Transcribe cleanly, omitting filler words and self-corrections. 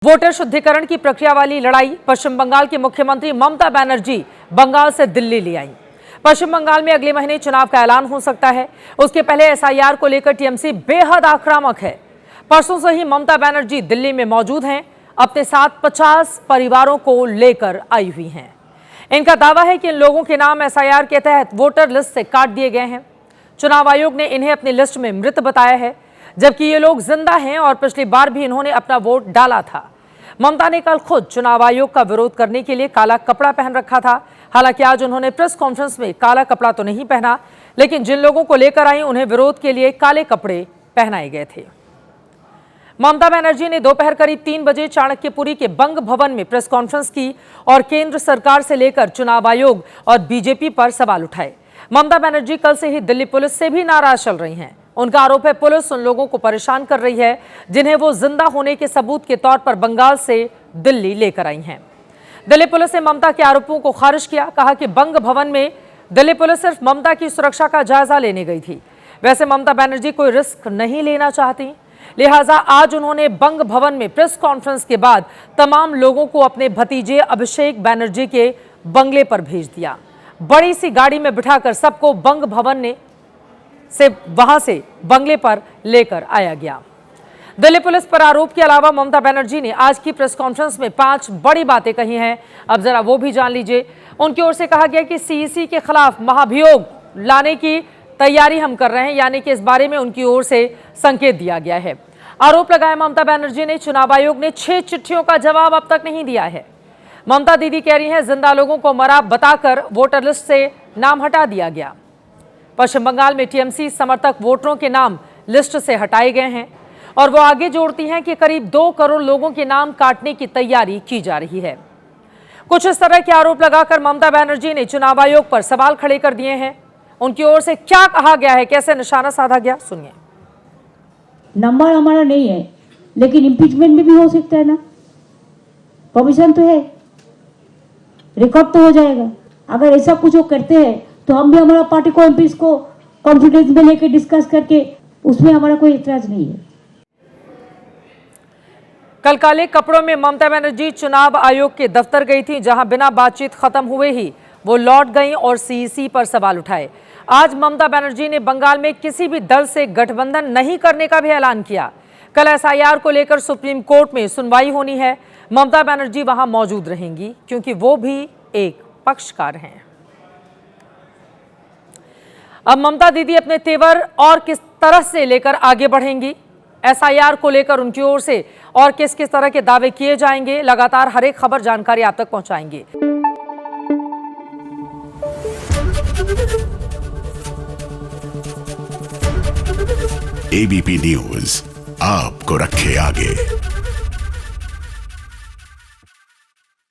Voter शुद्धिकरण की प्रक्रिया वाली लड़ाई पश्चिम बंगाल की मुख्यमंत्री ममता बनर्जी बंगाल से दिल्ली ले आई। पश्चिम बंगाल में अगले महीने चुनाव का ऐलान हो सकता है। उसके पहले एसआईआर को लेकर टीएमसी बेहद आक्रामक है। परसों से ही ममता बनर्जी दिल्ली में मौजूद हैं। अपने साथ 50 परिवारों को लेकर आई हुई हैं। इनका दावा है कि इन लोगों के नाम एसआईआर के तहत वोटर लिस्ट से काट दिए गए हैं। चुनाव आयोग ने इन्हें अपनी लिस्ट में मृत बताया है, जबकि ये लोग जिंदा हैं और पिछली बार भी इन्होंने अपना वोट डाला था। ममता ने कल खुद चुनाव आयोग का विरोध करने के लिए काला कपड़ा पहन रखा था। हालांकि आज उन्होंने प्रेस कॉन्फ्रेंस में काला कपड़ा तो नहीं पहना, लेकिन जिन लोगों को लेकर आई उन्हें विरोध के लिए काले कपड़े पहनाए गए थे। ममता बनर्जी ने दोपहर करीब 3 बजे चाणक्यपुरी के बंग भवन में प्रेस कॉन्फ्रेंस की और केंद्र सरकार से लेकर चुनाव आयोग और बीजेपी पर सवाल उठाए। ममता बनर्जी कल से ही दिल्ली पुलिस से भी नाराज चल रही हैं। उनका आरोप है पुलिस उन लोगों को परेशान कर रही है जिन्हें वो जिंदा होने के सबूत के तौर पर बंगाल से दिल्ली लेकर आई हैं। दिल्ली पुलिस ने ममता के आरोपों को खारिज किया। कहा कि बंग भवन में दिल्ली पुलिस सिर्फ ममता की सुरक्षा का जायजा लेने गई थी। वैसे ममता बनर्जी कोई रिस्क नहीं लेना चाहती, लिहाजा आज उन्होंने बंग भवन में प्रेस कॉन्फ्रेंस के बाद तमाम लोगों को अपने भतीजे अभिषेक बनर्जी के बंगले पर भेज दिया। बड़ी सी गाड़ी में बिठाकर सबको बंग भवन से वहां से बंगले पर लेकर आया गया। दिल्ली पुलिस पर आरोप के अलावा ममता बनर्जी ने आज की प्रेस कॉन्फ्रेंस में 5 बड़ी बातें कही हैं। अब जरा वो भी जान लीजिए। उनकी ओर से कहा गया कि सीईसी के खिलाफ महाभियोग लाने की तैयारी हम कर रहे हैं, यानी कि इस बारे में उनकी ओर से संकेत दिया गया है। आरोप लगाया ममता बनर्जी ने चुनाव आयोग ने 6 चिट्ठियों का जवाब अब तक नहीं दिया है। ममता दीदी कह रही हैं जिंदा लोगों को मरा बताकर वोटर लिस्ट से नाम हटा दिया गया। पश्चिम बंगाल में टीएमसी समर्थक वोटरों के नाम लिस्ट से हटाए गए हैं और वो आगे जोड़ती हैं कि करीब 2 करोड़ लोगों के नाम काटने की तैयारी की जा रही है। कुछ इस तरह के आरोप लगाकर ममता बनर्जी ने चुनाव आयोग पर सवाल खड़े कर दिए हैं। उनकी ओर से क्या कहा गया है, कैसे निशाना साधा गया, सुनिए। नंबर हमारा नहीं है, लेकिन इम्पीचमेंट में भी हो सकता है ना, परमिशन तो है, रिकॉर्ड तो हो जाएगा। अगर ऐसा कुछ वो करते हैं तो हम भी हमारा पार्टी को एमपीज को कॉन्फिडेंस में लेकर डिस्कस करके, उसमें हमारा कोई इतराज नहीं है। कल काले कपड़ों में ममता बनर्जी चुनाव आयोग के दफ्तर गई थी, जहां बिना बातचीत खत्म हुए ही वो लौट गईं और सीईसी पर सवाल उठाए। आज ममता बनर्जी ने बंगाल में किसी भी दल से गठबंधन नहीं करने का भी ऐलान किया। कल एसआईआर को लेकर सुप्रीम कोर्ट में सुनवाई होनी है। ममता बनर्जी वहां मौजूद रहेंगी क्योंकि वो भी एक पक्षकार हैं। अब ममता दीदी अपने तेवर और किस तरह से लेकर आगे बढ़ेंगी, एसआईआर को लेकर उनकी ओर से और किस किस तरह के दावे किए जाएंगे, लगातार हर एक खबर जानकारी आप तक पहुंचाएंगे। एबीपी न्यूज आपको रखे आगे।